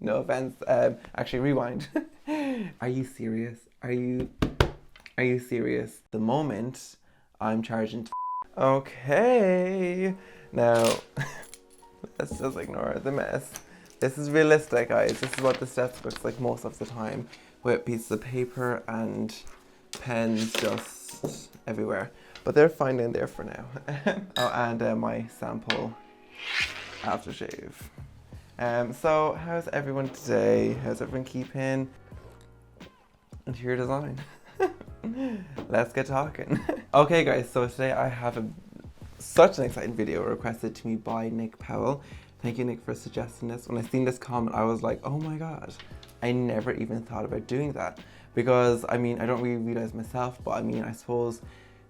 No offense. Actually, rewind. Are you serious? Are you serious? The moment I'm charging. Okay. Now, let's just ignore the mess. This is realistic, guys. This is what the desk looks like most of the time, with pieces of paper and pens just everywhere. But they're fine in there for now. Oh, and my sample aftershave. So how's everyone today? How's everyone keeping? Interior design. Let's get talking. Okay, guys. So today I have such an exciting video requested to me by Nick Powell. Thank you, Nick, for suggesting this. When I seen this comment, I was like, oh my god, I never even thought about doing that. Because, I mean, I don't really realize myself, but I mean, I suppose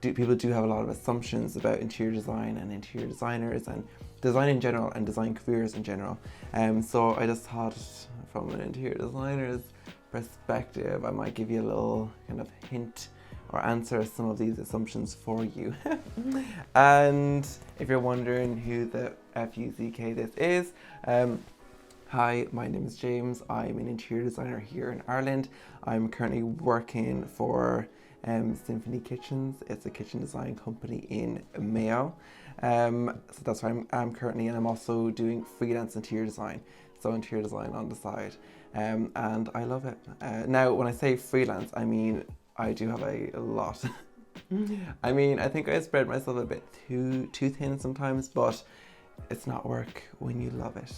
people do have a lot of assumptions about interior design and interior designers and design in general and design careers in general. So I just thought from an interior designer's perspective, I might give you a little kind of hint or answer some of these assumptions for you. And if you're wondering who the FUCK this is, hi, my name is James. I'm an interior designer here in Ireland. I'm currently working for Symphony Kitchens. It's a kitchen design company in Mayo. So that's where I'm currently, and I'm also doing freelance interior design. So interior design on the side. And I love it. Now, when I say freelance, I mean, I do have a lot. I mean, I think I spread myself a bit too thin sometimes, but it's not work when you love it.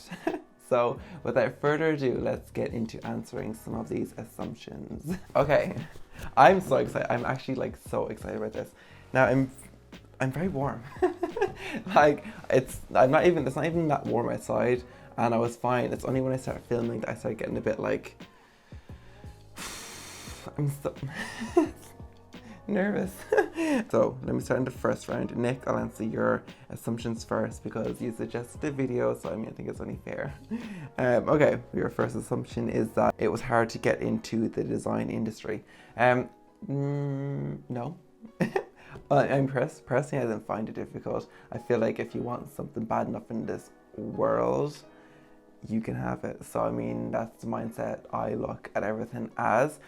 So without further ado, let's get into answering some of these assumptions. Okay, I'm so excited. I'm actually like so excited about this. Now I'm very warm. Like it's not even that warm outside, and I was fine. It's only when I started filming that I started getting a bit like I'm so nervous. So let me start in the first round. Nick, I'll answer your assumptions first because you suggested the video, so I mean I think it's only fair. Okay, your first assumption is that it was hard to get into the design industry. No. I'm personally, I didn't find it difficult. I feel like if you want something bad enough in this world, you can have it. So I mean, that's the mindset I look at everything as.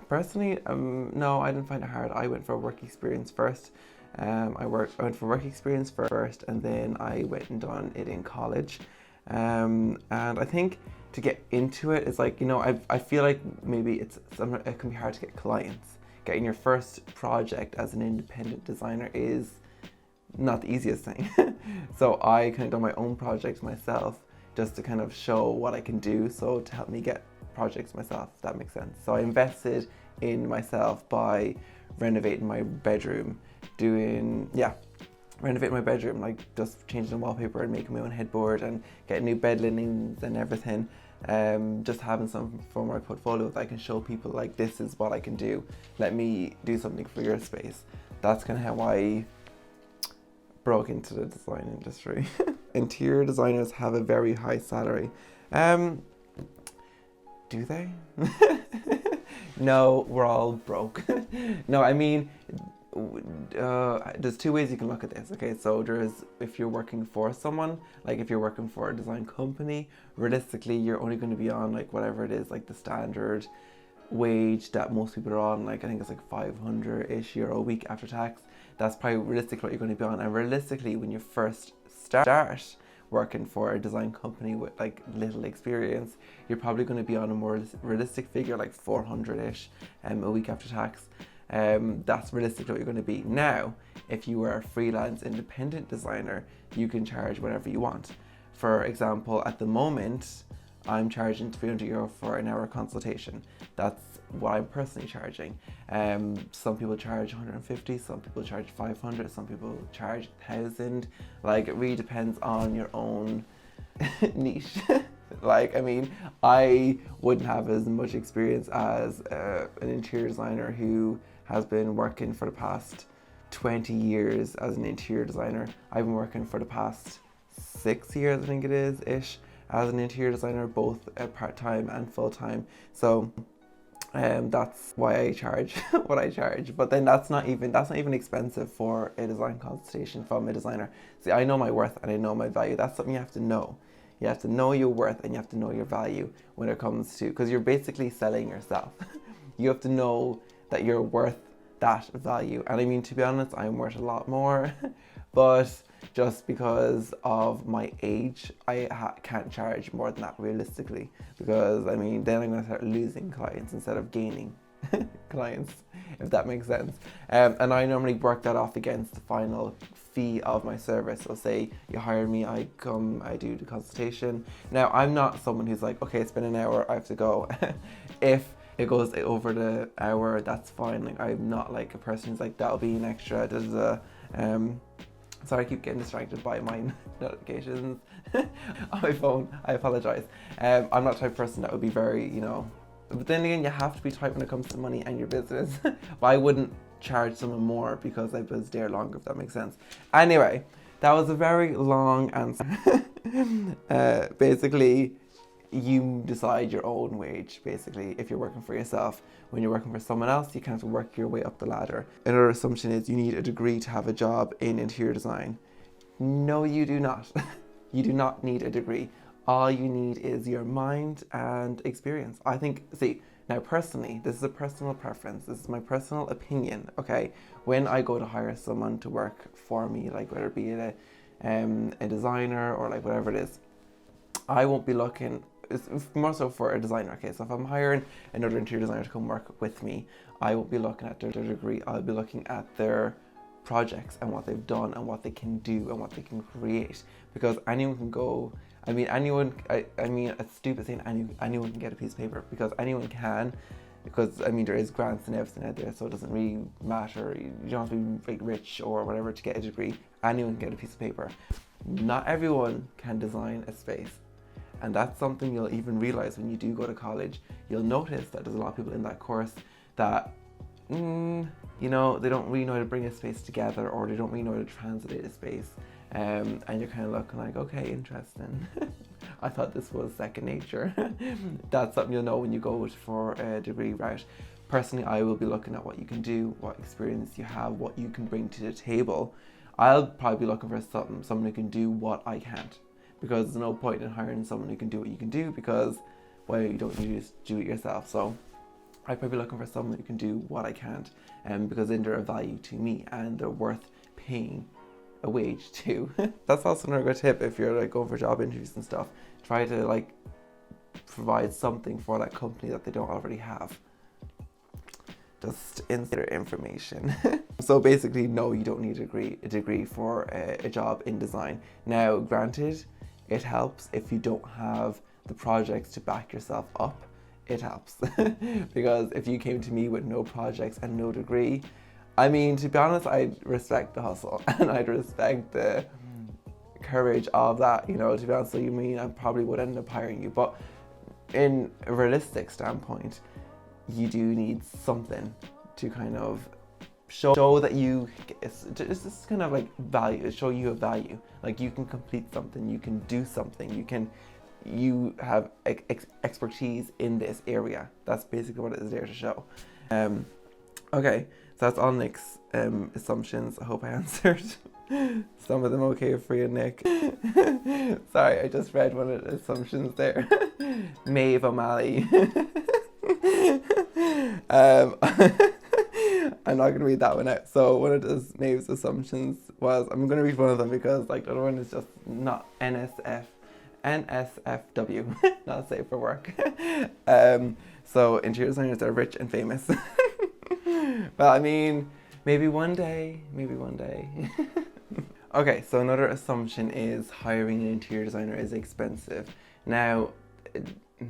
Personally, no, I didn't find it hard. I went for work experience first. I went for work experience first, and then I went and done it in college. And I think to get into it is like, you know, I feel like maybe it can be hard to get clients. Getting your first project as an independent designer is not the easiest thing. So I kind of done my own projects myself, just to kind of show what I can do, so to help me get projects myself, if that makes sense. So I invested in myself by renovating my bedroom, renovating my bedroom, like just changing the wallpaper and making my own headboard and getting new bed linens and everything. Just having something for my portfolio that I can show people, like, this is what I can do. Let me do something for your space. That's kind of how I broke into the design industry. Interior designers have a very high salary. Do they? No, we're all broke. No, I mean, there's two ways you can look at this. Okay, so there's, if you're working for someone, like if you're working for a design company, realistically you're only going to be on like whatever it is, like the standard wage that most people are on, like I think it's like 500-ish euro a week after tax. That's probably realistically what you're going to be on. And realistically, when you first start working for a design company with like little experience, you're probably going to be on a more realistic figure, like 400-ish a week after tax. That's realistically what you're going to be. Now, if you are a freelance independent designer, you can charge whatever you want. For example, at the moment, I'm charging 300 euro for an hour consultation. That's what I'm personally charging. Some people charge 150, some people charge 500, some people charge 1,000. Like, it really depends on your own niche. Like, I mean, I wouldn't have as much experience as an interior designer who has been working for the past 20 years as an interior designer. I've been working for the past 6 years, I think it is, ish, as an interior designer, both part-time and full-time. So that's why I charge what I charge. But then that's not even expensive for a design consultation from a designer. See, I know my worth and I know my value. That's something you have to know. You have to know your worth and you have to know your value when it comes to, because you're basically selling yourself. You have to know that you're worth that value. And I mean, to be honest, I'm worth a lot more, but just because of my age, I can't charge more than that realistically, because I mean, then I'm going to start losing clients instead of gaining clients, if that makes sense. And I normally work that off against the final fee of my service. So say you hire me, I come, I do the consultation. Now, I'm not someone who's like, okay, it's been an hour, I have to go. If it goes over the hour, that's fine. Like, I'm not like a person who's like, that'll be an extra, sorry, I keep getting distracted by my notifications on my phone. I apologize. I'm not the type of person that would be very, but then again, you have to be tight when it comes to money and your business. But I wouldn't charge someone more because I was there longer, if that makes sense. Anyway, that was a very long answer. Basically, you decide your own wage, basically, if you're working for yourself. When you're working for someone else, you kind of have to work your way up the ladder. Another assumption is you need a degree to have a job in interior design. No, you do not. You do not need a degree. All you need is your mind and experience. I think, see, now personally, this is a personal preference. This is my personal opinion, okay? When I go to hire someone to work for me, like whether it be a designer or like whatever it is, I won't be looking, it's more so for a designer, okay? So if I'm hiring another interior designer to come work with me, I won't be looking at their degree. I'll be looking at their projects and what they've done and what they can do and what they can create. Because anyone can go, I mean, it's stupid saying anyone can get a piece of paper, because anyone can, because I mean, there is grants and everything out there, so it doesn't really matter. You don't have to be like rich or whatever to get a degree. Anyone can get a piece of paper. Not everyone can design a space. And that's something you'll even realize when you do go to college. You'll notice that there's a lot of people in that course that, they don't really know how to bring a space together, or they don't really know how to translate a space. And you're kind of looking like, okay, interesting. I thought this was second nature. That's something you'll know when you go for a degree route. Personally, I will be looking at what you can do, what experience you have, what you can bring to the table. I'll probably be looking for someone who can do what I can't. Because there's no point in hiring someone who can do what you can do, because, well, you don't need to do it yourself. So I'd probably be looking for someone who can do what I can't, because then they're of value to me and they're worth paying a wage to. That's also another good tip if you're like going for job interviews and stuff. Try to like provide something for that company that they don't already have. Just insider information. So basically, no, you don't need a degree for a job in design. Now, granted, it helps if you don't have the projects to back yourself up. It helps. Because if you came to me with no projects and no degree, I mean, to be honest, I'd respect the hustle and I'd respect the courage of that, to be honest. So you mean I probably would end up hiring you. But in a realistic standpoint, you do need something to kind of show that it's just kind of like value, show you a value. Like you can complete something, you can do something, you have expertise in this area. That's basically what it is there to show. Okay, so that's all Nick's assumptions. I hope I answered some of them okay for you, Nick. Sorry, I just read one of the assumptions there. Maeve O'Malley. I'm not going to read that one out. So one of those Maeve's assumptions was, I'm going to read one of them because like the other one is just not NSFW, not safe for work. So interior designers are rich and famous. Well, I mean, maybe one day. Okay, so another assumption is hiring an interior designer is expensive. Now,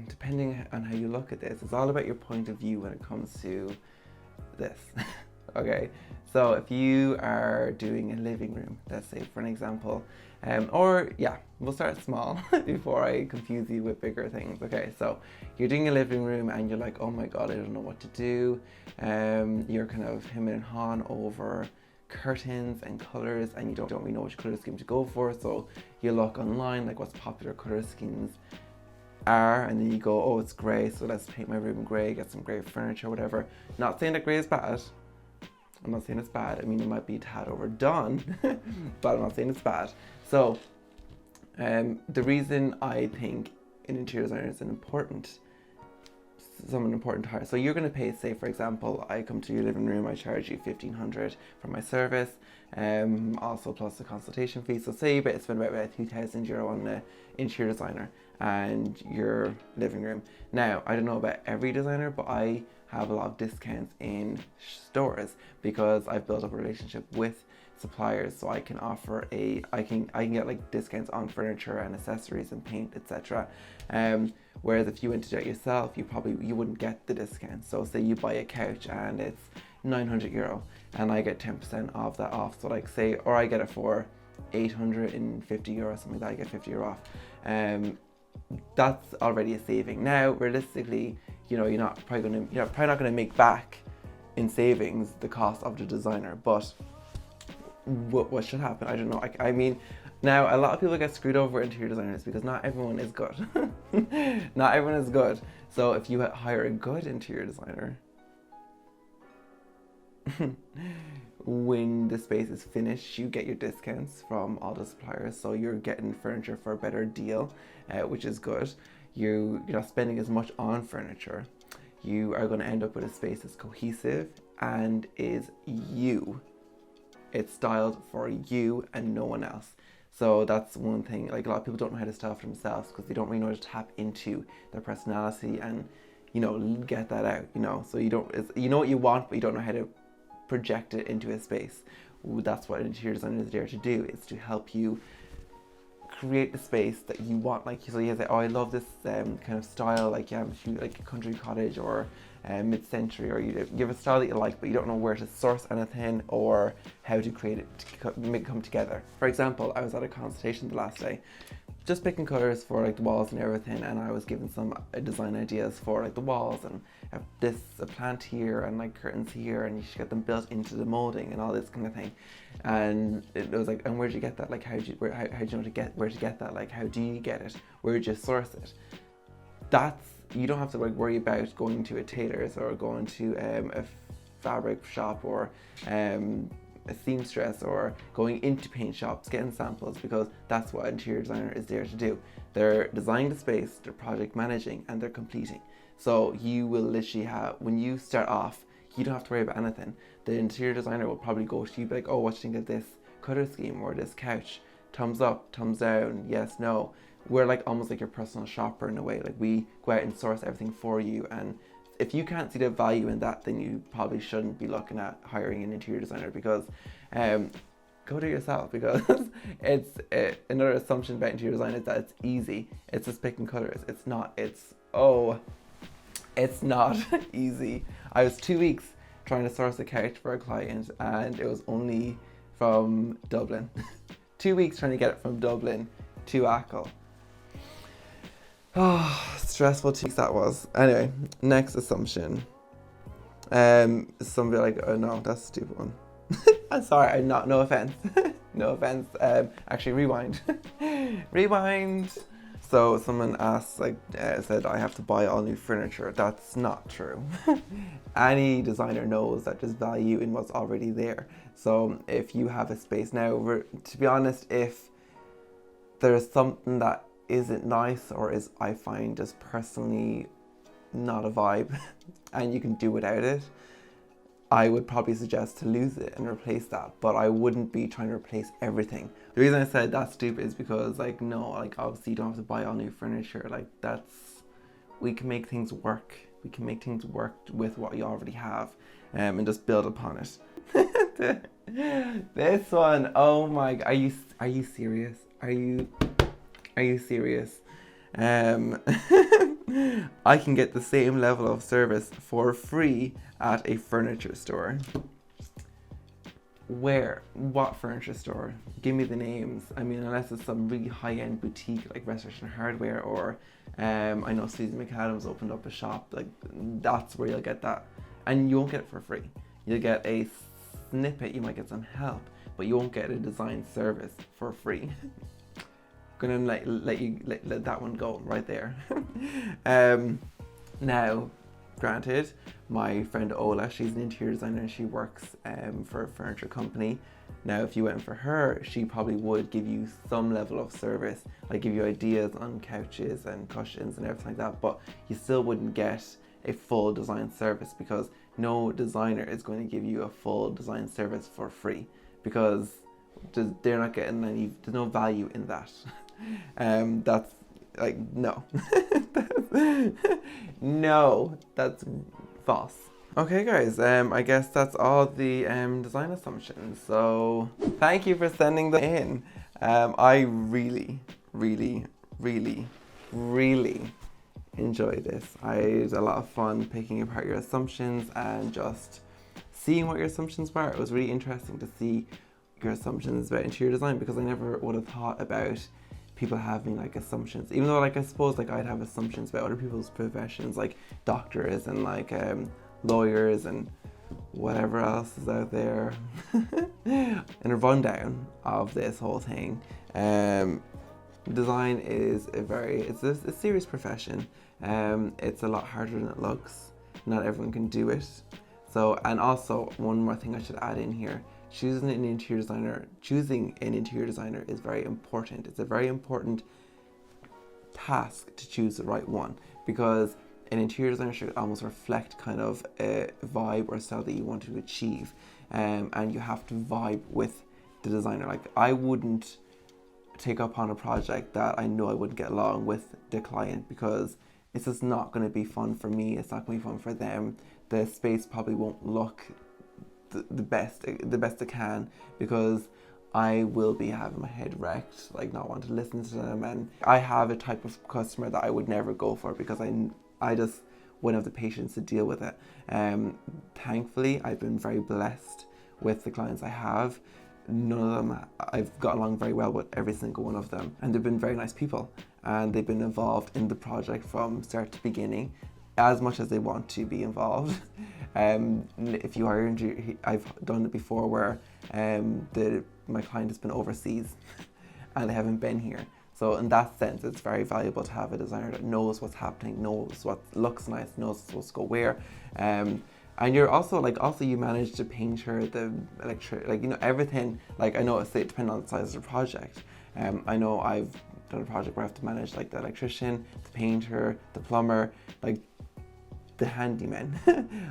depending on how you look at this, it's all about your point of view when it comes to this. Okay, so if you are doing a living room, let's say for an example, we'll start small before I confuse you with bigger things. Okay, so you're doing a living room and you're like, oh my god, I don't know what to do. You're kind of hemming and hawing over curtains and colors, and you don't really know which color scheme to go for. So you look online, like what's popular color schemes are, and then you go, oh, it's grey, so let's paint my room grey, get some grey furniture, whatever. Not saying that grey is bad. I'm not saying it's bad. I mean, it might be a tad overdone, but I'm not saying it's bad. So The reason I think an interior designer is someone important to hire. So you're going to pay, say for example, I come to your living room, I charge you 1,500 for my service, also plus the consultation fee. So say you spend about 2,000 euro on an interior designer and your living room. Now, I don't know about every designer, but I have a lot of discounts in stores because I've built up a relationship with suppliers, so I can offer I can get like discounts on furniture and accessories and paint, etc. Whereas if you went to do it yourself, you wouldn't get the discount. So say you buy a couch and it's 900 euro and I get 10% of that off. So like say, or I get it for 850 euro, something like that, I get 50 euro off. That's already a saving. Now, realistically, you're probably not going to make back in savings the cost of the designer, but what should happen? I don't know. I mean, now a lot of people get screwed over interior designers because not everyone is good. Not everyone is good. So if you hire a good interior designer, when the space is finished, you get your discounts from all the suppliers. So you're getting furniture for a better deal, which is good. You're not spending as much on furniture. You are going to end up with a space that's cohesive and is you. It's styled for you and no one else. So that's one thing. Like a lot of people don't know how to style for themselves because they don't really know how to tap into their personality and get that out. So you know what you want, but you don't know how to project it into a space. That's what an interior designer is there to do. It's to help you create the space that you want. Like so you say, oh, I love this kind of style, like like a country cottage or mid-century, or you have a style that you like, but you don't know where to source anything or how to create it to make it come together. For example, I was at a consultation the last day, just picking colours for like the walls and everything, and I was given some design ideas for like the walls and a plant here and like curtains here, and you should get them built into the moulding and all this kind of thing. And it was like, and where'd you get that? Like how do you know where to get that? Like how do you get it? Where'd you source it? You don't have to like worry about going to a tailor's or going to a fabric shop or a seamstress or going into paint shops getting samples, because that's what an interior designer is there to do. They're designing the space, they're project managing, and they're completing. So you will literally when you start off, you don't have to worry about anything. The interior designer will probably go to you, be like, oh, what do you think of this colour scheme or this couch? Thumbs up, thumbs down, yes, no. We're like almost like your personal shopper in a way. Like we go out and source everything for you, and if you can't see the value in that, then you probably shouldn't be looking at hiring an interior designer, because go do it yourself, because it's another assumption about interior design is that it's easy. It's just picking colours. It's not easy. I was 2 weeks trying to source a couch for a client, and it was only from Dublin. 2 weeks trying to get it from Dublin to Achill. Oh, stressful 2 weeks that was. Anyway, next assumption. Somebody like, oh no, that's a stupid one. I'm sorry, no offense. No offense. Actually, rewind. Rewind. So someone asked, said I have to buy all new furniture. That's not true. Any designer knows that there's value in what's already there. So if you have a space now, to be honest, if there's something that isn't nice or is, I find, just personally not a vibe and you can do without it, I would probably suggest to lose it and replace that, but I wouldn't be trying to replace everything. The reason I said that's stupid is because obviously you don't have to buy all new furniture. We can make things work. We can make things work with what you already have, and just build upon it. This one, oh my, are you serious? Are you serious? I can get the same level of service for free at a furniture store. Where? What furniture store? Give me the names. I mean, unless it's some really high-end boutique like Restoration Hardware, or I know Susan McAdams opened up a shop. Like that's where you'll get that, and you won't get it for free. You'll get a snippet. You might get some help, but you won't get a design service for free. Gonna let that one go right there. Now, granted, my friend Ola, she's an interior designer and she works for a furniture company. Now, if you went for her, she probably would give you some level of service, like give you ideas on couches and cushions and everything like that, but you still wouldn't get a full design service, because no designer is going to give you a full design service for free, because they're not getting any, there's no value in that. That's like, no. No, that's false. Okay guys, I guess that's all the design assumptions. So thank you for sending them in. I really enjoyed this. I had a lot of fun picking apart your assumptions and just seeing what your assumptions were. It was really interesting to see your assumptions about interior design, because I never would have thought about people having like assumptions, even though like I suppose like I'd have assumptions about other people's professions, like doctors and like lawyers and whatever else is out there. And a rundown of this whole thing, design is it's a serious profession. It's a lot harder than it looks. Not everyone can do it. So, and also one more thing I should add in here, choosing an interior designer is very important. It's a very important task to choose the right one, because an interior designer should almost reflect kind of a vibe or style that you want to achieve, and you have to vibe with the designer. Like, I wouldn't take up on a project that I know I wouldn't get along with the client, because it's just not going to be fun for me. It's not going to be fun for them. The space probably won't look the best it can, because I will be having my head wrecked, like not want to listen to them. And I have a type of customer that I would never go for, because I just wouldn't have the patience to deal with it. Thankfully, I've been very blessed with the clients I have. None of them, I've got along very well with every single one of them, and they've been very nice people, and they've been involved in the project from start to beginning as much as they want to be involved. If you are injured, I've done it before where my client has been overseas and they haven't been here. So in that sense, it's very valuable to have a designer that knows what's happening, knows what looks nice, knows what's go where. And you're also you manage the painter, the electric, like, you know, everything. Like, I know it depends on the size of the project. I know I've done a project where I have to manage like the electrician, the painter, the plumber, like the handyman.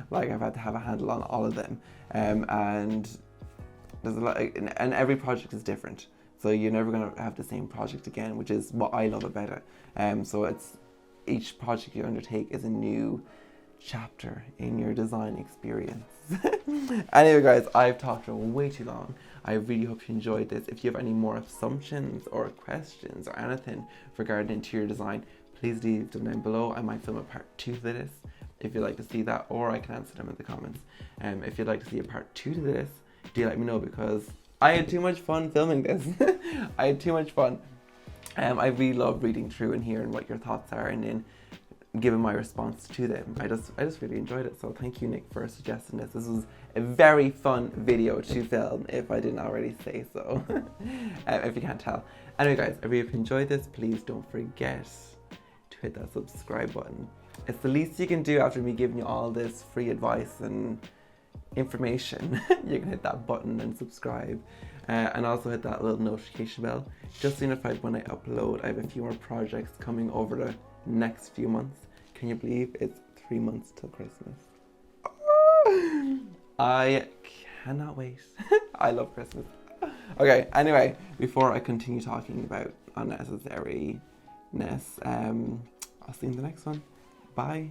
Like, I've had to have a handle on all of them. And there's a lot, and every project is different. So you're never going to have the same project again, which is what I love about it. So each project you undertake is a new chapter in your design experience. Anyway guys, I've talked for way too long. I really hope you enjoyed this. If you have any more assumptions or questions or anything regarding interior design, please leave them down below. I might film a part 2 to this if you'd like to see that, or I can answer them in the comments. If you'd like to see a part 2 to this, do let me know, because I had too much fun filming this. I had too much fun. I really love reading through and hearing what your thoughts are, and then giving my response to them. I just really enjoyed it. So thank you, Nick, for suggesting this. This was a very fun video to film, if I didn't already say so. If you can't tell. Anyway guys, if you've enjoyed this, please don't forget to hit that subscribe button. It's the least you can do after me giving you all this free advice and information. You can hit that button and subscribe, and also hit that little notification bell, just so you're notified when I upload. I have a few more projects coming over the next few months. Can you believe it's 3 months till Christmas? I cannot wait. I love Christmas. Okay, anyway, before I continue talking about unnecessariness, I'll see you in the next one. Bye.